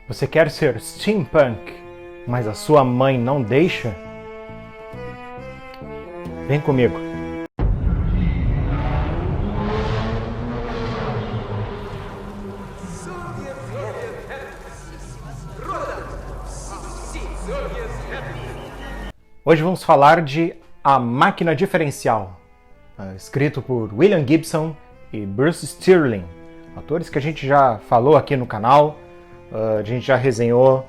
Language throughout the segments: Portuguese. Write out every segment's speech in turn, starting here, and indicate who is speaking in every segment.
Speaker 1: Você quer ser steampunk, mas a sua mãe não deixa? Vem comigo. Hoje vamos falar de A Máquina Diferencial, escrito por William Gibson e Bruce Sterling, autores que a gente já falou aqui no canal. A gente já resenhou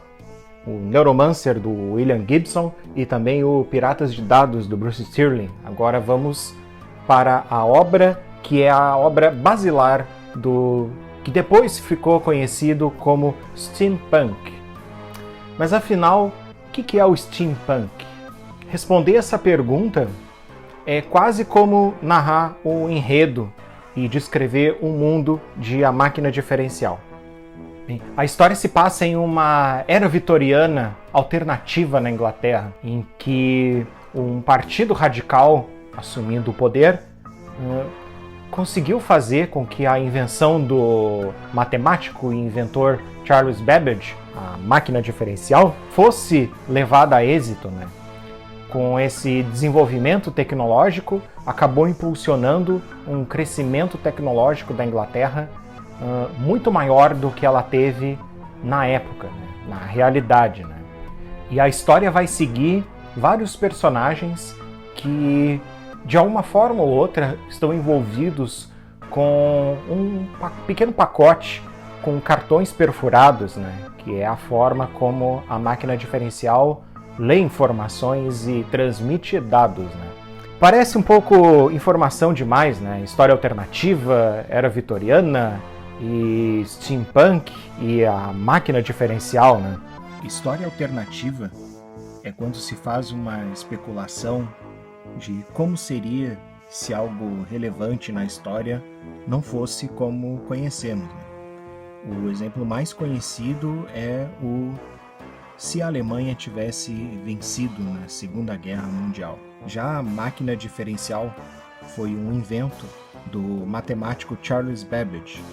Speaker 1: o Neuromancer do William Gibson e também o Piratas de Dados do Bruce Sterling. Agora vamos para a obra que é a obra basilar do que depois ficou conhecido como steampunk. Mas afinal, o que é o steampunk? Responder essa pergunta é quase como narrar o enredo e descrever um mundo de A Máquina Diferencial. A história se passa em uma era vitoriana alternativa na Inglaterra, em que um partido radical assumindo o poder conseguiu fazer com que a invenção do matemático e inventor Charles Babbage, a máquina diferencial, fosse levada a êxito, né? Com esse desenvolvimento tecnológico, acabou impulsionando um crescimento tecnológico da Inglaterra muito maior do que ela teve na época, né? Na realidade, né? E a história vai seguir vários personagens que, de alguma forma ou outra, estão envolvidos com um pequeno pacote com cartões perfurados, né? Que é a forma como a máquina diferencial lê informações e transmite dados, né? Parece um pouco informação demais, né? História alternativa, era vitoriana e steampunk e a máquina diferencial, né?
Speaker 2: História alternativa é quando se faz uma especulação de como seria se algo relevante na história não fosse como conhecemos, né? O exemplo mais conhecido é se a Alemanha tivesse vencido na Segunda Guerra Mundial. Já a máquina diferencial foi um invento do matemático Charles Babbage,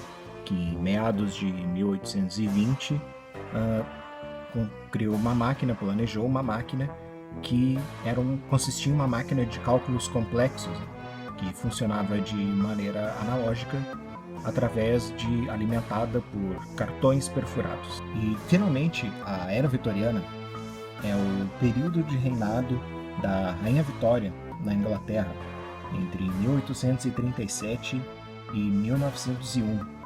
Speaker 2: que em meados de 1820 criou uma máquina, planejou uma máquina que consistia em uma máquina de cálculos complexos, que funcionava de maneira analógica, alimentada por cartões perfurados. E finalmente, a Era Vitoriana é o período de reinado da Rainha Vitória na Inglaterra, entre 1837 e 1901.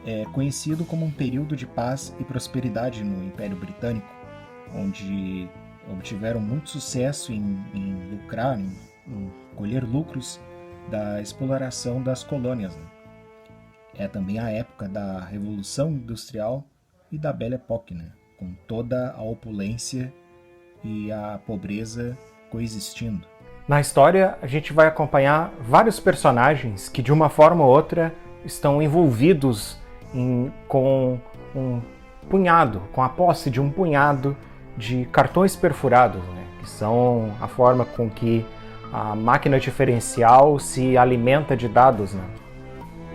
Speaker 2: É conhecido como um período de paz e prosperidade no Império Britânico, onde obtiveram muito sucesso em lucrar, em colher lucros da exploração das colônias, né? É também a época da Revolução Industrial e da Belle Époque, né? Com toda a opulência e a pobreza coexistindo.
Speaker 1: Na história, a gente vai acompanhar vários personagens que, de uma forma ou outra, estão envolvidos com a posse de um punhado de cartões perfurados, né? Que são a forma com que a máquina diferencial se alimenta de dados, né?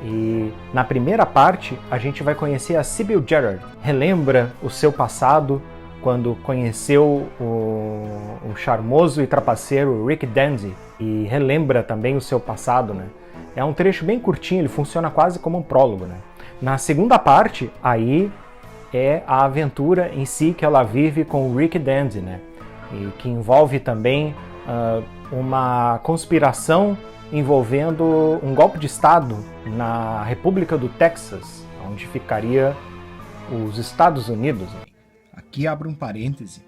Speaker 1: E na primeira parte, a gente vai conhecer a Sybil Gerard. Relembra o seu passado quando conheceu o charmoso e trapaceiro Rick Dandy. E relembra também o seu passado, né? É um trecho bem curtinho, ele funciona quase como um prólogo, né? Na segunda parte, aí é a aventura em si que ela vive com o Rick Dandy, né? E que envolve também uma conspiração envolvendo um golpe de Estado na República do Texas, onde ficaria os Estados Unidos.
Speaker 2: Aqui abro um parêntese.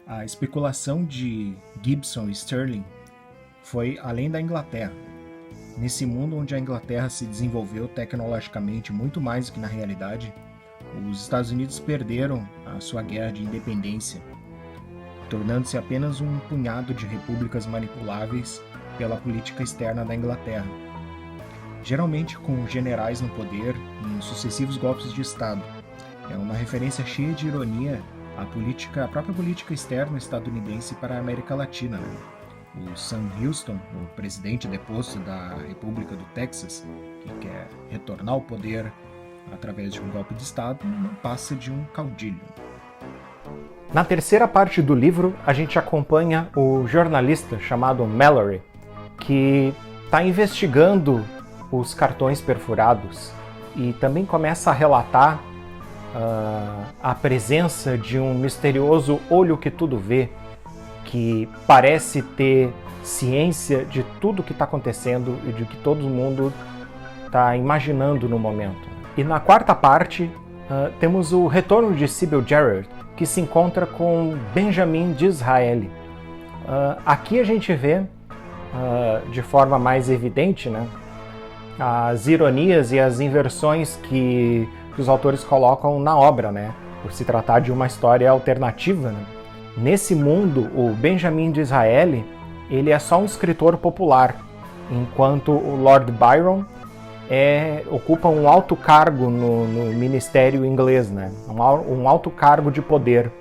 Speaker 2: A especulação de Gibson e Sterling foi além da Inglaterra. Nesse mundo onde a Inglaterra se desenvolveu tecnologicamente muito mais do que na realidade, os Estados Unidos perderam a sua guerra de independência, tornando-se apenas um punhado de repúblicas manipuláveis pela política externa da Inglaterra, geralmente com generais no poder em sucessivos golpes de Estado. É uma referência cheia de ironia à própria política externa estadunidense para a América Latina, né? O Sam Houston, o presidente deposto da República do Texas, que quer retornar ao poder através de um golpe de Estado, não passa de um caudilho.
Speaker 1: Na terceira parte do livro, a gente acompanha o jornalista chamado Mallory, que está investigando os cartões perfurados e também começa a relatar a presença de um misterioso olho que tudo vê, que parece ter ciência de tudo que está acontecendo e de que todo mundo está imaginando no momento. E na quarta parte, temos o retorno de Sybil Gerard, que se encontra com Benjamin Disraeli. Aqui a gente vê, de forma mais evidente, né, as ironias e as inversões que os autores colocam na obra, né, por se tratar de uma história alternativa. Né. Nesse mundo, o Benjamin Disraeli, ele é só um escritor popular, enquanto o Lord Byron ocupa um alto cargo no ministério inglês, né? Um alto cargo de poder,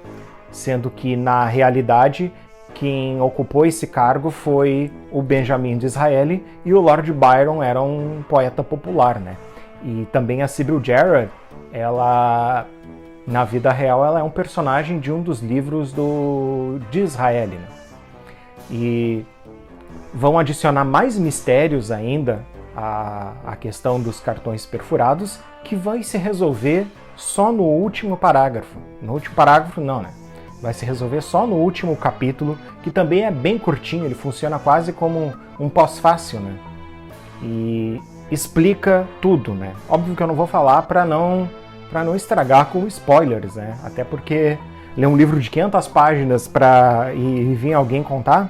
Speaker 1: sendo que, na realidade, quem ocupou esse cargo foi o Benjamin Disraeli e o Lord Byron era um poeta popular, né? E também a Sybil Gerard, ela, na vida real, ela é um personagem de um dos livros do Disraeli, né? E vão adicionar mais mistérios ainda a questão dos cartões perfurados, que vai se resolver só no último parágrafo. No último parágrafo não, né? Vai se resolver só no último capítulo, que também é bem curtinho, ele funciona quase como um pós-fácil, né? E explica tudo, né? Óbvio que eu não vou falar para não estragar com spoilers, né? Até porque ler um livro de 500 páginas e vir alguém contar,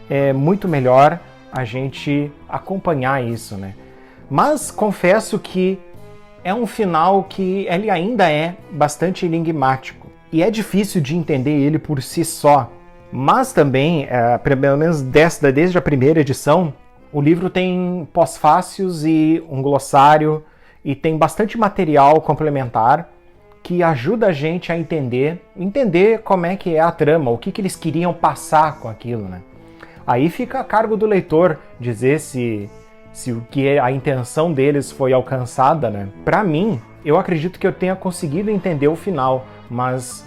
Speaker 1: é muito melhor a gente acompanhar isso, né? Mas confesso que é um final que ele ainda é bastante enigmático e é difícil de entender ele por si só. Mas também, pelo menos desde a primeira edição, o livro tem pós-fácios e um glossário e tem bastante material complementar que ajuda a gente a entender como é que é a trama, o que eles queriam passar com aquilo, né? Aí fica a cargo do leitor dizer se o que a intenção deles foi alcançada, né? Para mim, eu acredito que eu tenha conseguido entender o final, mas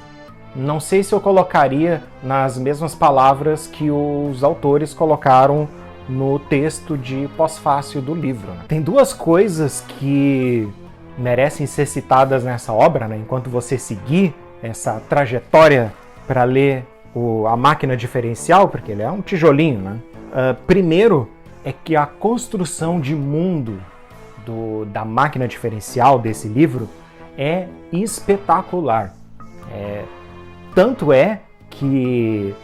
Speaker 1: não sei se eu colocaria nas mesmas palavras que os autores colocaram no texto de pós-fácil do livro, né? Tem duas coisas que merecem ser citadas nessa obra, né? Enquanto você seguir essa trajetória para ler A Máquina Diferencial, porque ele é um tijolinho, né? Primeiro é que a construção de mundo da Máquina Diferencial desse livro é espetacular. Tanto é que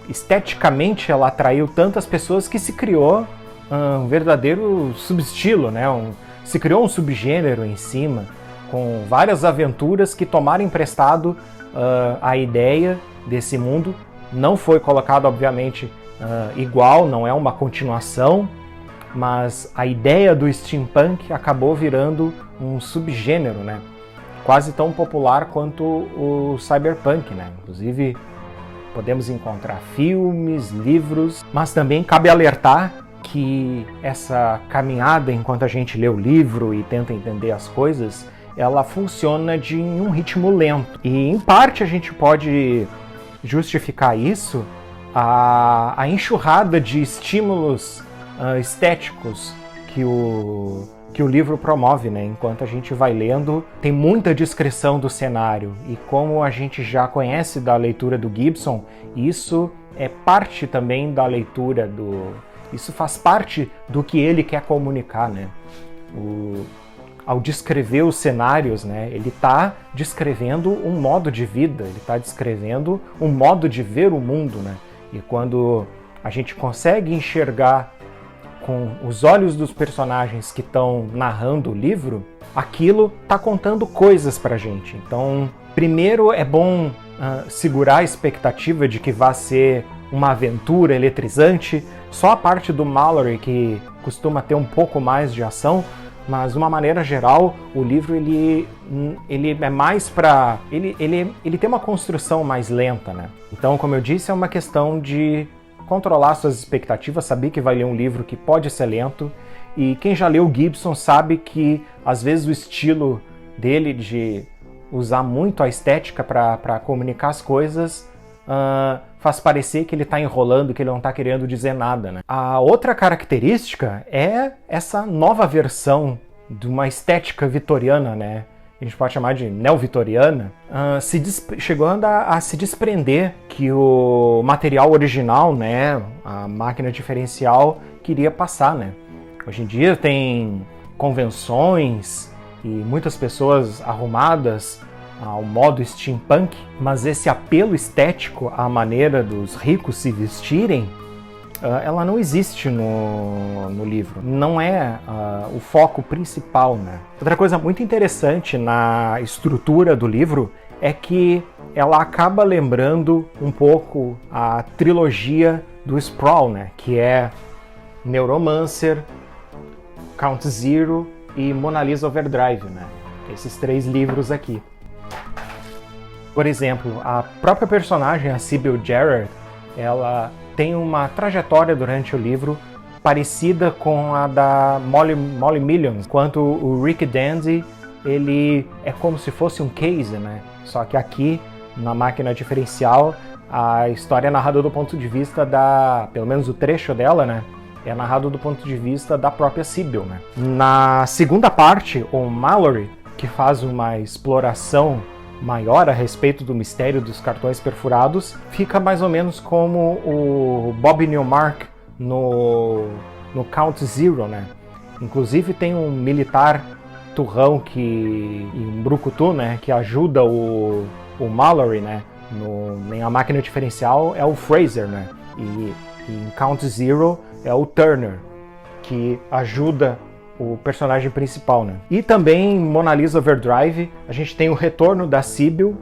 Speaker 1: esteticamente ela atraiu tantas pessoas que se criou um verdadeiro subestilo, né? Se criou um subgênero em cima, com várias aventuras que tomaram emprestado a ideia desse mundo. Não foi colocado, obviamente, igual, não é uma continuação, mas a ideia do steampunk acabou virando um subgênero, né? Quase tão popular quanto o cyberpunk, né? Inclusive, podemos encontrar filmes, livros, mas também cabe alertar que essa caminhada enquanto a gente lê o livro e tenta entender as coisas, ela funciona em um ritmo lento. E, em parte, a gente pode justificar isso a enxurrada de estímulos estéticos que o livro promove, né? Enquanto a gente vai lendo, tem muita descrição do cenário, e como a gente já conhece da leitura do Gibson, isso é parte também da leitura isso faz parte do que ele quer comunicar, né? Ao descrever os cenários, né, ele está descrevendo um modo de vida, ele está descrevendo um modo de ver o mundo, né? E quando a gente consegue enxergar com os olhos dos personagens que estão narrando o livro, aquilo está contando coisas pra gente. Então, primeiro é bom segurar a expectativa de que vai ser uma aventura eletrizante. Só a parte do Mallory que costuma ter um pouco mais de ação, mas de uma maneira geral o livro ele é mais para ele tem uma construção mais lenta, né? Então, como eu disse, é uma questão de controlar suas expectativas, saber que vai ler um livro que pode ser lento E quem já leu o Gibson sabe que às vezes o estilo dele de usar muito a estética para comunicar as coisas faz parecer que ele está enrolando, que ele não está querendo dizer nada, né? A outra característica é essa nova versão de uma estética vitoriana, né? A gente pode chamar de neo-vitoriana, chegando a se desprender que o material original, né, a máquina diferencial, queria passar, né? Hoje em dia tem convenções e muitas pessoas arrumadas ao modo steampunk, mas esse apelo estético à maneira dos ricos se vestirem, ela não existe no livro. Não é o foco principal, né? Outra coisa muito interessante na estrutura do livro é que ela acaba lembrando um pouco a trilogia do Sprawl, né? Que é Neuromancer, Count Zero e Mona Lisa Overdrive, né? Esses 3 livros aqui. Por exemplo, a própria personagem, a Sybil Gerard, ela tem uma trajetória durante o livro parecida com a da Molly Millions, enquanto o Rick Dandy, ele é como se fosse um case, né? Só que aqui, na máquina diferencial, a história é narrada do ponto de vista pelo menos o trecho dela, né? É narrado do ponto de vista da própria Sybil, né? Na segunda parte, o Mallory, que faz uma exploração maior a respeito do mistério dos cartões perfurados, fica mais ou menos como o Bob Newmark no Count Zero, né? Inclusive tem um militar turrão e um brucutu, né, que ajuda o Mallory, né? Em A Máquina Diferencial é o Fraser, né? E em Count Zero é o Turner, que ajuda o personagem principal, né? E também em Mona Lisa Overdrive a gente tem o retorno da Sybil,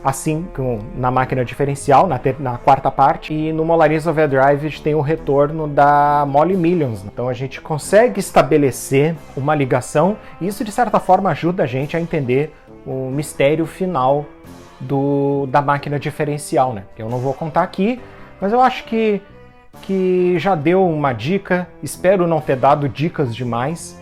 Speaker 1: assim como na Máquina Diferencial, na quarta parte, e no Mona Lisa Overdrive a gente tem o retorno da Molly Millions. Então a gente consegue estabelecer uma ligação e isso de certa forma ajuda a gente a entender o mistério final da Máquina Diferencial, né? Eu não vou contar aqui, mas eu acho que já deu uma dica. Espero não ter dado dicas demais.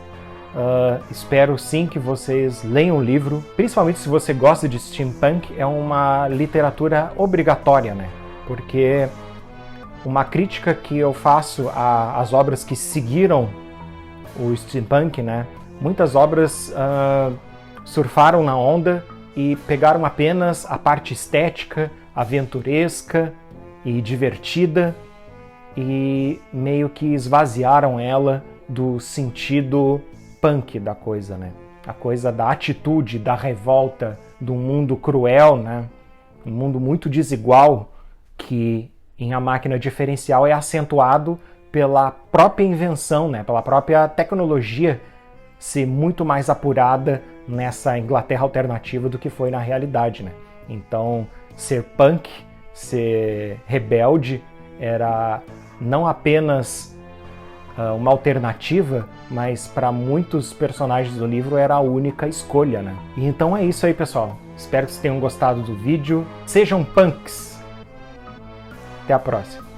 Speaker 1: Espero sim que vocês leiam o livro, principalmente se você gosta de steampunk. É uma literatura obrigatória, né? Porque uma crítica que eu faço às obras que seguiram o steampunk, né? Muitas obras surfaram na onda e pegaram apenas a parte estética, aventuresca e divertida e meio que esvaziaram ela do sentido punk da coisa, né? A coisa da atitude, da revolta, do mundo cruel, né? Um mundo muito desigual que em A Máquina Diferencial é acentuado pela própria invenção, né? Pela própria tecnologia ser muito mais apurada nessa Inglaterra alternativa do que foi na realidade, né? Então, ser punk, ser rebelde era não apenas uma alternativa, mas para muitos personagens do livro era a única escolha, né? E então é isso aí, pessoal. Espero que vocês tenham gostado do vídeo. Sejam punks! Até a próxima!